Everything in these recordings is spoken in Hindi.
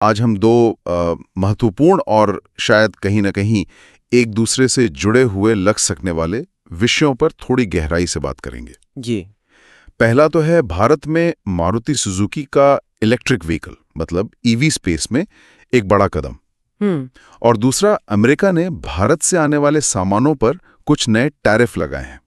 आज हम दो महत्वपूर्ण और शायद कहीं ना कहीं एक दूसरे से जुड़े हुए लग सकने वाले विषयों पर थोड़ी गहराई से बात करेंगे। जी। पहला तो है भारत में मारुति सुजुकी का इलेक्ट्रिक व्हीकल मतलब ईवी स्पेस में एक बड़ा कदम। और दूसरा, अमेरिका ने भारत से आने वाले सामानों पर कुछ नए टैरिफ लगाए हैं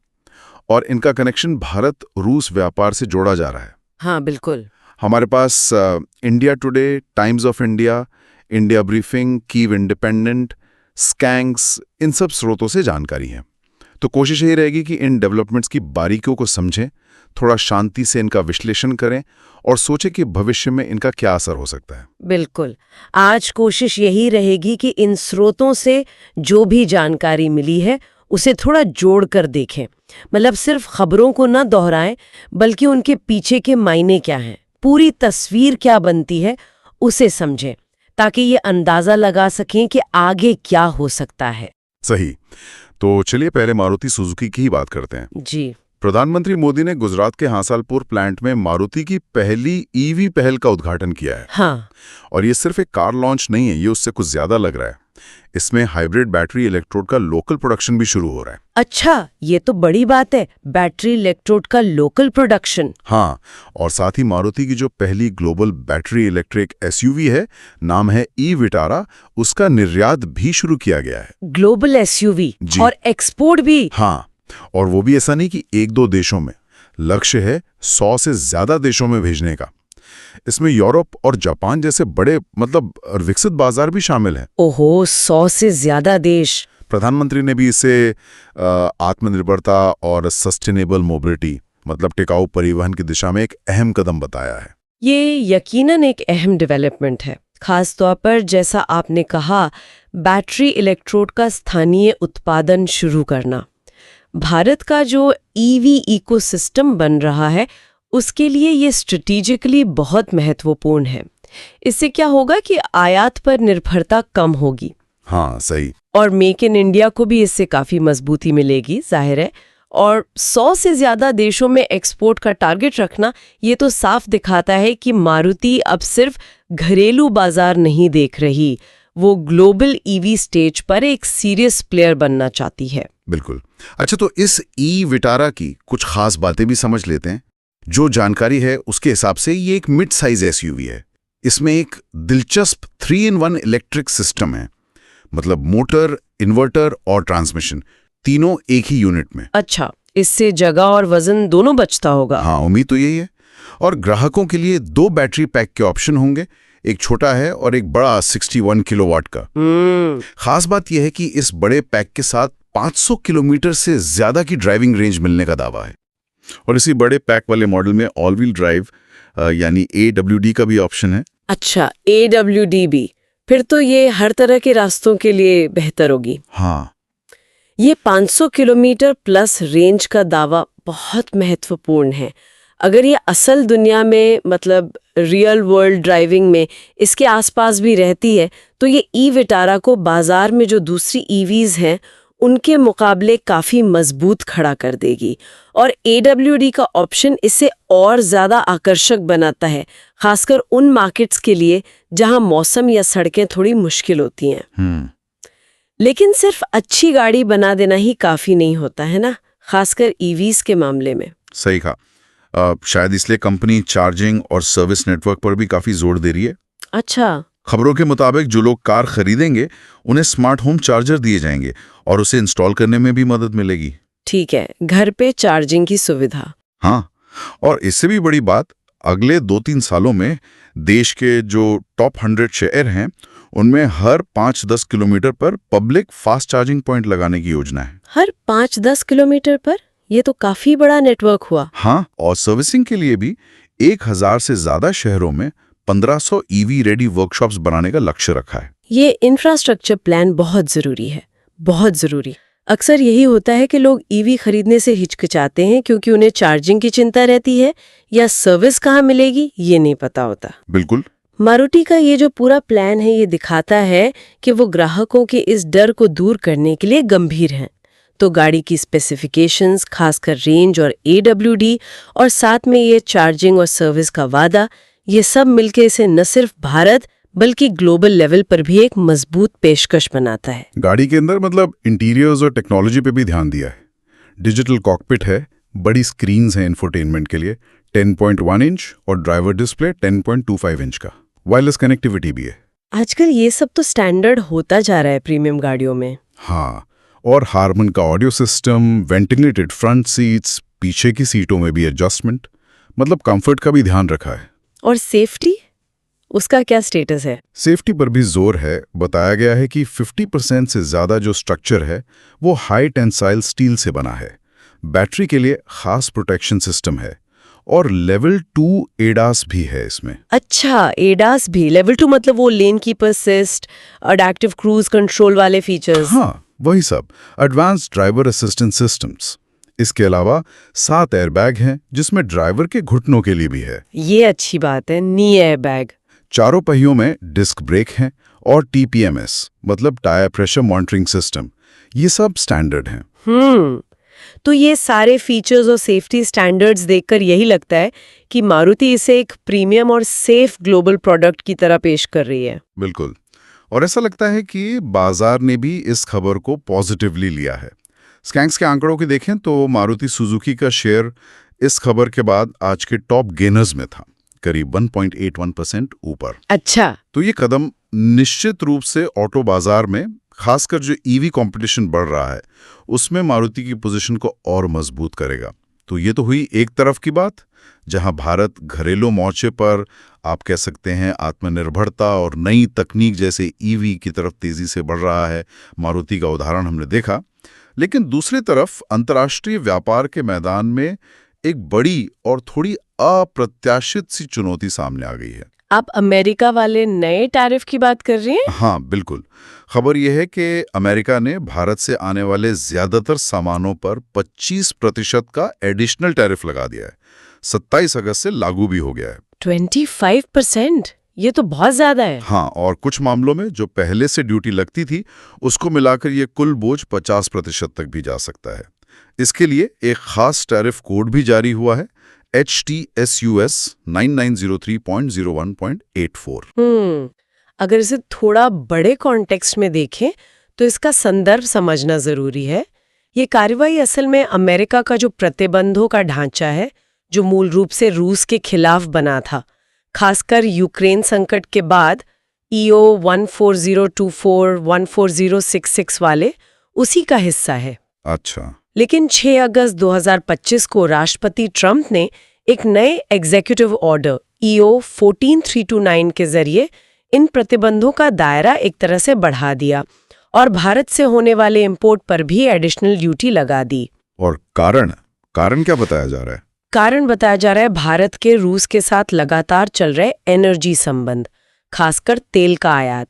और इनका कनेक्शन भारत रूस व्यापार से जोड़ा जा रहा है। हाँ, बिल्कुल। हमारे पास India Today, Times of India, India Briefing, Kyiv Independent, स्कैंक्स, इन सब स्रोतों से जानकारी है। तो कोशिश यही रहेगी कि इन डेवलपमेंट्स की बारीकियों को समझें, थोड़ा शांति से इनका विश्लेषण करें और सोचें कि भविष्य में इनका क्या असर हो सकता है। बिल्कुल। आज कोशिश यही रहेगी कि इन स्रोतों से जो भी जानकारी मिली है उसे थोड़ा जोड़ कर देखें। मतलब सिर्फ खबरों को न दोहराएं, बल्कि उनके पीछे के मायने क्या हैं, पूरी तस्वीर क्या बनती है, उसे समझें, ताकि ये अंदाजा लगा सकें कि आगे क्या हो सकता है। सही। तो चलिए पहले मारुति सुजुकी की ही बात करते हैं। जी। प्रधानमंत्री मोदी ने गुजरात के हांसालपुर प्लांट में मारुति की पहली ईवी पहल का उद्घाटन किया है। हाँ। और ये सिर्फ एक कार लॉन्च नहीं है, ये उससे कुछ ज्यादा लग रहा है। इसमें हाइब्रिड बैटरी इलेक्ट्रोड का लोकल प्रोडक्शन भी शुरू हो रहा है। अच्छा, ये तो बड़ी बात है, बैटरी इलेक्ट्रोड का लोकल प्रोडक्शन। हाँ, और साथ ही मारुति की जो पहली ग्लोबल बैटरी इलेक्ट्रिक एसयूवी है, नाम है ई विटारा, उसका निर्यात भी शुरू किया गया है। ग्लोबल एसयूवी और एक्सपोर्ट भी। हाँ, और वो भी ऐसा नहीं कि एक दो देशों में, लक्ष्य है 100 से ज्यादा देशों में भेजने का। इसमें यूरोप और जापान जैसे बड़े मतलब विकसित बाजार भी शामिल हैं। ओहो, 100 से ज्यादा देश। प्रधानमंत्री ने भी इसे आत्मनिर्भरता और सस्टेनेबल मोबिलिटी मतलब टिकाऊ परिवहन की दिशा में एक अहम कदम बताया है। ये यकीनन एक अहम डेवलपमेंट है, खास तौर पर जैसा आपने कहा, बैटरी इलेक्ट्रोड का स्थानीय उत्पादन शुरू करना। भारत का जो ईवी इकोसिस्टम बन रहा है, उसके लिए ये स्ट्रेटेजिकली बहुत महत्वपूर्ण है। इससे क्या होगा कि आयात पर निर्भरता कम होगी। हाँ, सही। और मेक इन इंडिया को भी इससे काफी मजबूती मिलेगी, जाहिर है। और 100 से ज्यादा देशों में एक्सपोर्ट का टारगेट रखना, ये तो साफ दिखाता है कि मारुति अब सिर्फ घरेलू बाजार नहीं देख रही, वो ग्लोबल ईवी स्टेज पर एक सीरियस प्लेयर बनना चाहती है। बिल्कुल। अच्छा, तो इस ई विटारा की कुछ खास बातें भी समझ लेते हैं। जो जानकारी है उसके हिसाब से ये एक मिड साइज एसयूवी है। इसमें एक दिलचस्प 3-in-1 इलेक्ट्रिक सिस्टम है, मतलब मोटर, इन्वर्टर और ट्रांसमिशन तीनों एक ही यूनिट में। अच्छा, इससे जगह और वजन दोनों बचता होगा। हाँ, उम्मीद तो यही है। और ग्राहकों के लिए 2 बैटरी पैक के ऑप्शन होंगे, एक छोटा है और एक बड़ा 61 किलोवाट का। खास बात यह है कि इस बड़े पैक के साथ 500 किलोमीटर से ज्यादा की ड्राइविंग रेंज मिलने का दावा है। और इसी बड़े पैक वाले मॉडल में ऑल व्हील ड्राइव यानी AWD का भी ऑप्शन है। अच्छा, AWD भी, फिर तो ये हर तरह के रास्तों के लिए बेहतर होगी। हाँ, ये 500 किलोमीटर प्लस रेंज का दावा बहुत महत्वपूर्ण है। अगर ये असल दुनिया में मतलब रियल वर्ल्ड ड्राइविंग में इसके आसपास भी रहती है, तो ये ई विटारा को बाजार में जो दूसरी ईवीज हैं उनके मुकाबले काफ़ी मजबूत खड़ा कर देगी। और AWD का ऑप्शन इसे और ज़्यादा आकर्षक बनाता है, खासकर उन मार्केट्स के लिए जहां मौसम या सड़कें थोड़ी मुश्किल होती हैं। लेकिन सिर्फ अच्छी गाड़ी बना देना ही काफ़ी नहीं होता है ना, खासकर ईवीज के मामले में। सही कहा। शायद इसलिए कंपनी चार्जिंग और सर्विस नेटवर्क पर भी काफ़ी जोर दे रही है। अच्छा। खबरों के मुताबिक जो लोग कार खरीदेंगे उन्हें स्मार्ट होम चार्जर दिए जाएंगे और उसे इंस्टॉल करने में भी मदद मिलेगी। ठीक है, घर पे चार्जिंग की सुविधा। हाँ, और इससे भी बड़ी बात, अगले 2-3 सालों में देश के जो टॉप 100 शहर हैं उनमें हर 5-10 किलोमीटर पर पब्लिक फास्ट चार्जिंग पॉइंट लगाने की योजना है। हर 5-10 किलोमीटर पर? ये तो काफी बड़ा नेटवर्क हुआ। हाँ, और सर्विसिंग के लिए भी 1000 से ज्यादा शहरों में 1500 ईवी रेडी वर्कशॉप्स बनाने का लक्ष्य रखा है। ये इंफ्रास्ट्रक्चर प्लान बहुत जरूरी है, बहुत जरूरी। अक्सर यही होता है कि लोग ईवी खरीदने से हिचकिचाते हैं क्योंकि उन्हें चार्जिंग की चिंता रहती है या सर्विस कहाँ मिलेगी ये नहीं पता होता। बिल्कुल। मारुति का ये जो पूरा प्लान है ये दिखाता है कि वो ग्राहकों के इस डर को दूर करने के लिए गंभीर हैं। तो गाड़ी की स्पेसिफिकेशंस, खासकर रेंज और AWD, और साथ में ये चार्जिंग और सर्विस का वादा, ये सब मिलके इसे न सिर्फ भारत बल्कि ग्लोबल लेवल पर भी एक मजबूत पेशकश बनाता है। गाड़ी के अंदर मतलब इंटीरियर्स और टेक्नोलॉजी पे भी ध्यान दिया है। डिजिटल कॉकपिट है, बड़ी स्क्रीन्स हैं इंफोटेनमेंट के लिए 10.1 इंच और ड्राइवर डिस्प्ले 10.25 इंच का। वायरलेस कनेक्टिविटी भी है। आजकल ये सब तो स्टैंडर्ड होता जा रहा है प्रीमियम गाड़ियों में। हाँ, और हार्मन का audio system, ventilated front seats, पीछे की सीटों में भी एडजस्टमेंट, मतलब कंफर्ट का भी ध्यान रखा है। और सेफ्टी, उसका क्या स्टेटस है? सेफ्टी पर भी जोर है। बताया गया है कि 50% से ज्यादा जो स्ट्रक्चर है वो हाई टेंसाइल स्टील से बना है। बैटरी के लिए खास प्रोटेक्शन सिस्टम है और लेवल 2 एडास भी है इसमें। अच्छा, एडास भी। लेवल 2 मतलब वो lane keeper assist, adaptive cruise control वाले फीचर्स। हाँ, वही सब। Advanced driver assistant systems. इसके अलावा 7 एयरबैग हैं जिसमें ड्राइवर के घुटनों के लिए भी है। ये अच्छी बात है, नी एयरबैग। चारों पहियों में डिस्क ब्रेक हैं और TPMS मतलब टायर प्रेशर मॉनिटरिंग सिस्टम। ये सब स्टैंडर्ड हैं। तो ये सारे फीचर्स और सेफ्टी स्टैंडर्ड्स देखकर यही लगता है कि मारुति इसे एक प्रीमियम और सेफ ग्लोबल प्रोडक्ट की तरह पेश कर रही है। बिल्कुल। और ऐसा लगता है कि बाजार ने भी इस खबर को पॉजिटिवली लिया है। स्कैंक्स के आंकड़ों की देखें तो मारुति सुजुकी का शेयर इस खबर के बाद आज के टॉप गेनर्स में था, करीब 1.81% ऊपर। अच्छा, तो ये कदम निश्चित रूप से ऑटो बाजार में, खासकर जो ईवी कंपटीशन बढ़ रहा है, उसमें मारुति की पोजीशन को और मजबूत करेगा। तो ये तो हुई एक तरफ की बात, जहां भारत घरेलू मोर्चे पर आप कह सकते हैं आत्मनिर्भरता और नई तकनीक जैसे ईवी की तरफ तेजी से बढ़ रहा है। मारुति का उदाहरण हमने देखा। लेकिन दूसरी तरफ अंतर्राष्ट्रीय व्यापार के मैदान में एक बड़ी और थोड़ी अप्रत्याशित सी चुनौती सामने आ गई है। आप अमेरिका वाले नए टैरिफ की बात कर रही हैं? हाँ, बिल्कुल। खबर यह है कि अमेरिका ने भारत से आने वाले ज्यादातर सामानों पर 25% का एडिशनल टैरिफ लगा दिया है। 27 अगस्त से लागू भी हो गया है। 25%? ये तो बहुत ज्यादा है। हाँ, और कुछ मामलों में जो पहले से ड्यूटी लगती थी उसको मिलाकर ये कुल बोझ 50% तक भी जा सकता है। इसके लिए एक खास टैरिफ कोड भी जारी हुआ है, HTSUS 9903.01.84। अगर इसे थोड़ा बड़े कॉन्टेक्स्ट में देखें तो इसका संदर्भ समझना जरूरी है। ये कार्रवाई असल में अमेरिका का जो प्रतिबंधों का ढांचा है, जो मूल रूप से रूस के खिलाफ बना था, खासकर यूक्रेन संकट के बाद EO 14024, 14066 वाले, उसी का हिस्सा है। अच्छा। लेकिन 6 अगस्त 2025 को राष्ट्रपति ट्रंप ने एक नए एग्जीक्यूटिव ऑर्डर EO 14329 के जरिए इन प्रतिबंधों का दायरा एक तरह से बढ़ा दिया और भारत से होने वाले इंपोर्ट पर भी एडिशनल ड्यूटी लगा दी। और कारण क्या बताया जा रहा है? कारण बताया जा रहा है भारत के रूस के साथ लगातार चल रहे एनर्जी संबंध, खासकर तेल का आयात।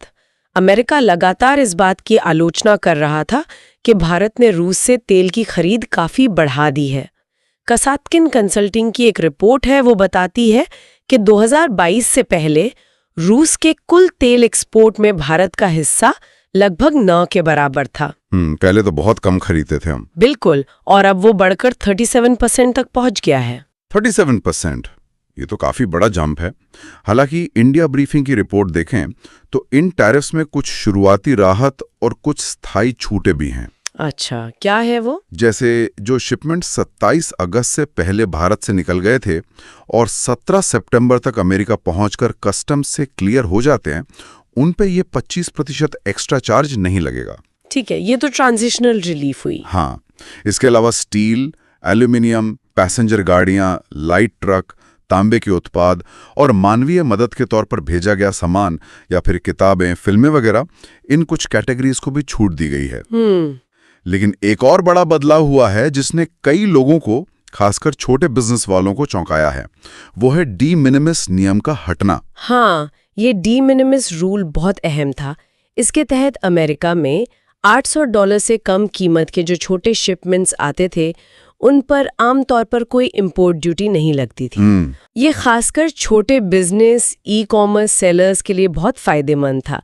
अमेरिका लगातार इस बात की आलोचना कर रहा था कि भारत ने रूस से तेल की खरीद काफी बढ़ा दी है। कसातकिन कंसल्टिंग की एक रिपोर्ट है, वो बताती है कि 2022 से पहले रूस के कुल तेल एक्सपोर्ट में भारत का हिस्सा लगभग 9 के बराबर था। पहले तो बहुत कम खरीदते थे हम। बिल्कुल, और अब वो बढ़कर 37% तक पहुंच गया है। 37%, ये तो काफी बड़ा जंप है। हालांकि इंडिया ब्रीफिंग की रिपोर्ट देखें तो इन टैरिफ्स में कुछ शुरुआती राहत और कुछ स्थायी छूटें भी हैं। अच्छा, क्या है वो? जैसे जो शिपमेंट 27 अगस्त से पहले भारत से निकल गए थे और 17 सितंबर तक अमेरिका पहुंचकर कस्टम से क्लियर हो जाते हैं, उन पे ये 25% एक्स्ट्रा चार्ज नहीं लगेगा। ठीक है, ये तो ट्रांजिशनल रिलीफ हुई। हाँ, इसके अलावा स्टील, एल्यूमिनियम, पैसेंजर गाड़ियां, लाइट ट्रक, तांबे के उत्पाद और मानवीय मदद के तौर पर भेजा गया सामान या फिर किताबें, फिल्में वगैरह, इन कुछ कैटेगरीज को भी छूट दी गई है। लेकिन एक और बड़ा बदलाव हुआ है जिसने कई लोगों को, खासकर छोटे बिजनेस वालों को चौंकाया है। वो है डी मिनिमिस नियम का हटना। हाँ, ये डी मिनिमिस रूल बहुत अहम था। इसके तहत अमेरिका में $800 से कम कीमत के जो छोटे शिपमेंट्स आते थे, उन पर आमतौर पर कोई इंपोर्ट ड्यूटी नहीं लगती थी। ये खासकर छोटे बिजनेस, ई-कॉमर्स सेलर्स के लिए बहुत फायदेमंद था।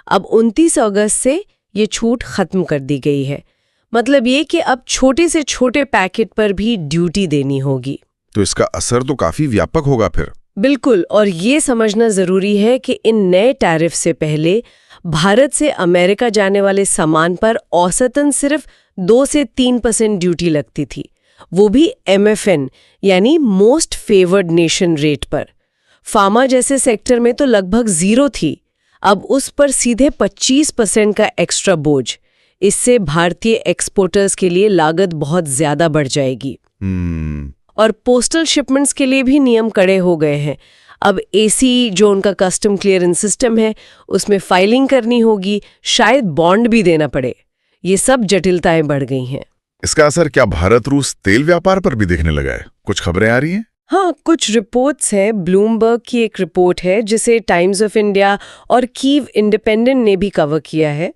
अब 29 अगस्त से ये छूट खत्म कर दी गई है। मतलब ये कि अब छोटे से छोटे पैकेट पर भी ड्यूटी देनी होगी। तो इसका असर तो काफी व्यापक होगा फिर। बिल्कुल, और ये समझना जरूरी है कि इन नए टैरिफ से पहले भारत से अमेरिका जाने वाले सामान पर औसतन सिर्फ 2 से 3% ड्यूटी लगती थी, वो भी MFN यानी मोस्ट फेवर्ड नेशन रेट पर। फार्मा जैसे सेक्टर में तो लगभग 0 थी, अब उस पर सीधे 25% का एक्स्ट्रा बोझ। इससे भारतीय एक्सपोर्टर्स के लिए लागत बहुत ज्यादा बढ़ जाएगी। और पोस्टल शिपमेंट्स के लिए भी नियम कड़े हो गए हैं। अब AC जो उनका कस्टम क्लियरेंस सिस्टम है, उसमें फाइलिंग करनी होगी, शायद बॉन्ड भी देना पड़े। ये सब जटिलताएं बढ़ गई हैं। इसका असर क्या भारत रूस तेल व्यापार पर भी दिखने लगा है? कुछ खबरें आ रही हैं? हाँ, कुछ रिपोर्ट्स हैं। ब्लूमबर्ग की एक रिपोर्ट है जिसे टाइम्स ऑफ इंडिया और कीव इंडिपेंडेंट ने भी कवर किया है।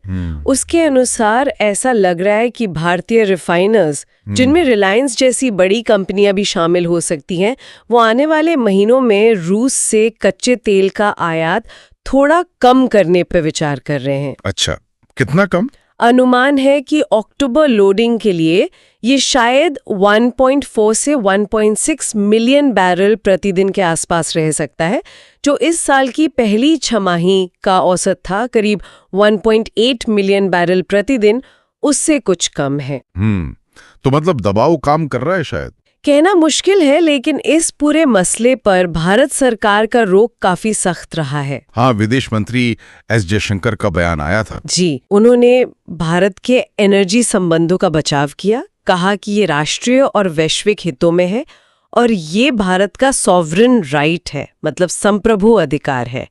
उसके अनुसार ऐसा लग रहा है कि भारतीय रिफाइनर्स, जिनमें रिलायंस जैसी बड़ी कंपनियां भी शामिल हो सकती हैं, वो आने वाले महीनों में रूस से कच्चे तेल का आयात थोड़ा कम करने पर विचार कर रहे हैं। अच्छा, कितना कम? अनुमान है कि अक्टूबर लोडिंग के लिए ये शायद 1.4 से 1.6 मिलियन बैरल प्रतिदिन के आसपास रह सकता है, जो इस साल की पहली छमाही का औसत था करीब 1.8 मिलियन बैरल प्रतिदिन, उससे कुछ कम है। तो मतलब दबाव काम कर रहा है शायद? कहना मुश्किल है, लेकिन इस पूरे मसले पर भारत सरकार का रोक काफी सख्त रहा है। हाँ, विदेश मंत्री एस जयशंकर का बयान आया था। जी, उन्होंने भारत के एनर्जी संबंधों का बचाव किया, कहा कि ये राष्ट्रीय और वैश्विक हितों में है और ये भारत का सॉवरेन राइट है, मतलब संप्रभु अधिकार है।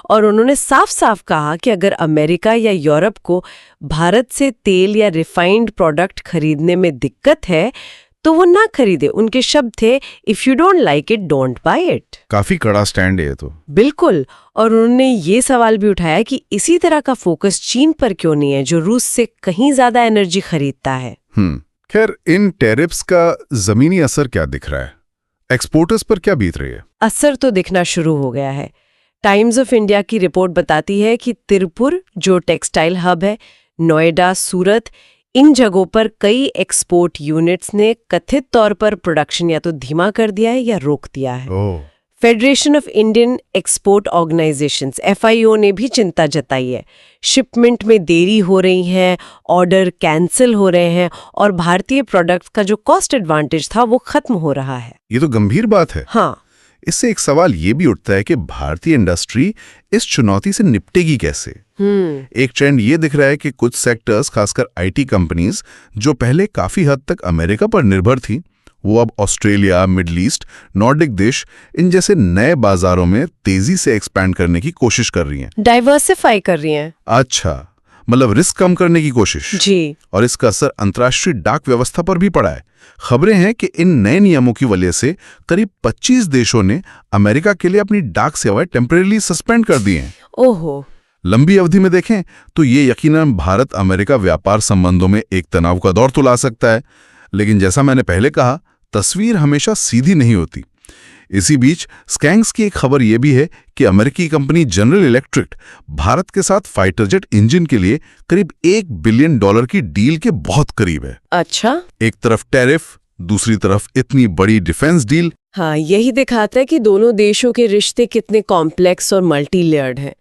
और उन्होंने साफ साफ कहा कि अगर अमेरिका या यूरोप को भारत से तेल या रिफाइंड प्रोडक्ट खरीदने में दिक्कत है तो वो ना खरीदे। उनके शब्द थे, if you don't like it don't buy it. काफी कड़ा स्टैंड है ये तो। बिल्कुल, और उन्होंने ये सवाल भी उठाया कि इसी तरह का फोकस चीन पर क्यों नहीं है, जो रूस से कहीं ज्यादा एनर्जी खरीदता है। खैर, इन टैरिफ्स का जमीनी असर क्या दिख रहा है? एक्सपोर्टर्स पर क्या बीत रही है? असर तो दिखना शुरू हो गया है। टाइम्स ऑफ इंडिया की रिपोर्ट बताती है कि तिरुपुर, जो टेक्सटाइल हब है, नोएडा, सूरत, इन जगहों पर कई एक्सपोर्ट यूनिट्स ने कथित तौर पर प्रोडक्शन या तो धीमा कर दिया है या रोक दिया है। Federation of Indian export organisations FIO ने भी चिंता जताई है। शिपमेंट में देरी हो रही है, ऑर्डर कैंसिल हो रहे हैं और भारतीय प्रोडक्ट्स का जो कॉस्ट एडवांटेज था वो खत्म हो रहा है। ये तो गंभीर बात है। हाँ, इससे एक सवाल ये भी उठता है कि भारतीय इंडस्ट्री इस चुनौती से निपटेगी कैसे? एक ट्रेंड ये दिख रहा है कि कुछ सेक्टर्स, खासकर IT कंपनीज, जो पहले काफी हद तक अमेरिका पर निर्भर थी, वो अब ऑस्ट्रेलिया, मिडिल ईस्ट, नॉर्डिक देश, इन जैसे नए बाजारों में तेजी से एक्सपैंड करने की कोशिश कर रही हैं। डाइवर्सिफाई कर रही हैं। अच्छा, मतलब रिस्क कम करने की कोशिश। जी। और इसका असर अंतर्राष्ट्रीय डाक व्यवस्था पर भी पड़ा है। खबरें हैं कि इन नए नियमों की वजह से करीब 25 देशों ने अमेरिका के लिए अपनी डाक सेवाएं टेम्परेरी सस्पेंड कर दी हैं। ओहो। लंबी अवधि में देखें तो ये यकीनन भारत अमेरिका व्यापार संबंधों में एक तनाव का दौर तो ला सकता है, लेकिन जैसा मैंने पहले कहा, तस्वीर हमेशा सीधी नहीं होती। इसी बीच स्कैंक्स की एक खबर यह भी है कि अमेरिकी कंपनी जनरल इलेक्ट्रिक भारत के साथ फाइटर जेट इंजन के लिए करीब $1 बिलियन की डील के बहुत करीब है। अच्छा। एक तरफ टैरिफ, दूसरी तरफ इतनी बड़ी डिफेंस डील। हाँ, यही दिखाता है कि दोनों देशों के रिश्ते कितने कॉम्प्लेक्स और मल्टी लेयर्ड हैं।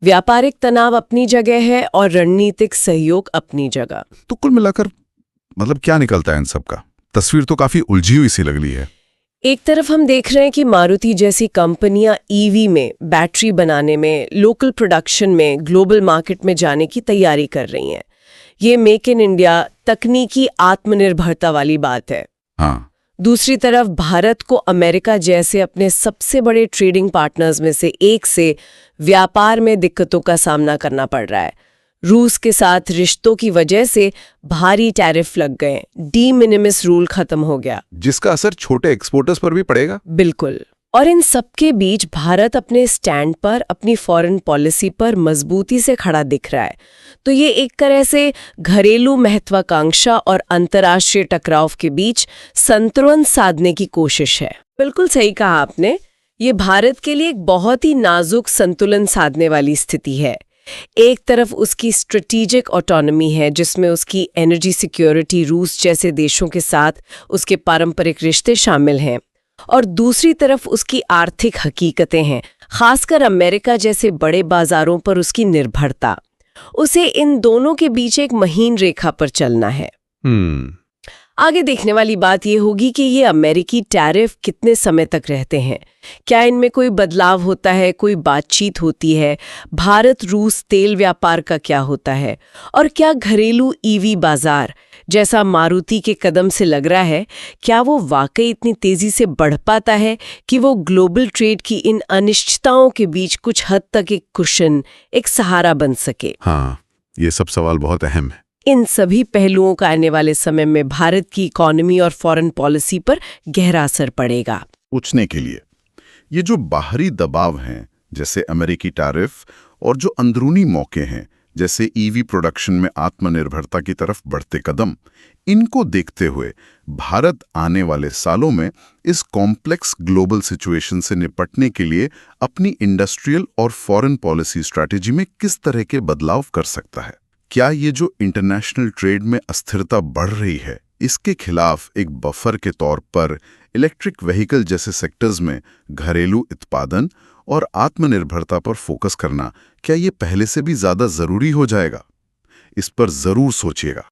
व्यापारिक तनाव अपनी जगह है और रणनीतिक सहयोग अपनी जगह। तो कुल मिलाकर मतलब क्या निकलता है इन सब का? तस्वीर तो काफी उलझी हुई सी लग रही है। एक तरफ हम देख रहे हैं कि मारुति जैसी कंपनियां EV में, बैटरी बनाने में, लोकल प्रोडक्शन में, ग्लोबल मार्केट में जाने की तैयारी कर रही हैं। ये मेक इन इंडिया, तकनीकी आत्मनिर्भरता वाली बात है। हाँ। दूसरी तरफ भारत को अमेरिका जैसे अपने सबसे बड़े ट्रेडिंग पार्टनर्स में से एक से व्यापार में दिक्कतों का सामना करना पड़ रहा है। रूस के साथ रिश्तों की वजह से भारी टैरिफ लग गए, डी मिनिमिस रूल खत्म हो गया, जिसका असर छोटे एक्सपोर्टर्स पर भी पड़ेगा। बिल्कुल। और इन सबके बीच भारत अपने स्टैंड पर, अपनी फॉरेन पॉलिसी पर मजबूती से खड़ा दिख रहा है। तो ये एक तरह से घरेलू महत्वाकांक्षा और अंतर्राष्ट्रीय टकराव के बीच संतुलन साधने की कोशिश है। बिल्कुल सही कहा आपने, ये भारत के लिए एक बहुत ही नाजुक संतुलन साधने वाली स्थिति है। एक तरफ उसकी स्ट्रेटेजिक ऑटोनॉमी है, जिसमें उसकी एनर्जी सिक्योरिटी, रूस जैसे देशों के साथ उसके पारंपरिक रिश्ते शामिल हैं। और दूसरी तरफ उसकी आर्थिक हकीकतें हैं, खासकर अमेरिका जैसे बड़े बाजारों पर उसकी निर्भरता। उसे इन दोनों के बीच एक महीन रेखा पर चलना है। आगे देखने वाली बात यह होगी कि ये अमेरिकी टैरिफ कितने समय तक रहते हैं, क्या इनमें कोई बदलाव होता है, कोई बातचीत होती है, भारत रूस तेल व्यापार का क्या होता है, और क्या घरेलू ईवी बाजार जैसा मारुति के कदम से लग रहा है, क्या वो वाकई इतनी तेजी से बढ़ पाता है कि वो ग्लोबल ट्रेड की इन अनिश्चितताओं के बीच कुछ हद तक एक कुशन, एक सहारा बन सके। हाँ, ये सब सवाल बहुत अहम है। इन सभी पहलुओं का आने वाले समय में भारत की इकोनॉमी और फॉरेन पॉलिसी पर गहरा असर पड़ेगा। पूछने के लिए ये जो बाहरी दबाव हैं, जैसे अमेरिकी टैरिफ, और जो अंदरूनी मौके हैं, जैसे ईवी प्रोडक्शन में आत्मनिर्भरता की तरफ बढ़ते कदम, इनको देखते हुए भारत आने वाले सालों में इस कॉम्प्लेक्स ग्लोबल सिचुएशन से निपटने के लिए अपनी इंडस्ट्रियल और फॉरेन पॉलिसी स्ट्रैटेजी में किस तरह के बदलाव कर सकता है? क्या ये जो इंटरनेशनल ट्रेड में अस्थिरता बढ़ रही है, इसके खिलाफ एक बफर के तौर पर इलेक्ट्रिक व्हीकल जैसे सेक्टर्स में घरेलू उत्पादन और आत्मनिर्भरता पर फोकस करना, क्या ये पहले से भी ज्यादा जरूरी हो जाएगा? इस पर जरूर सोचिएगा।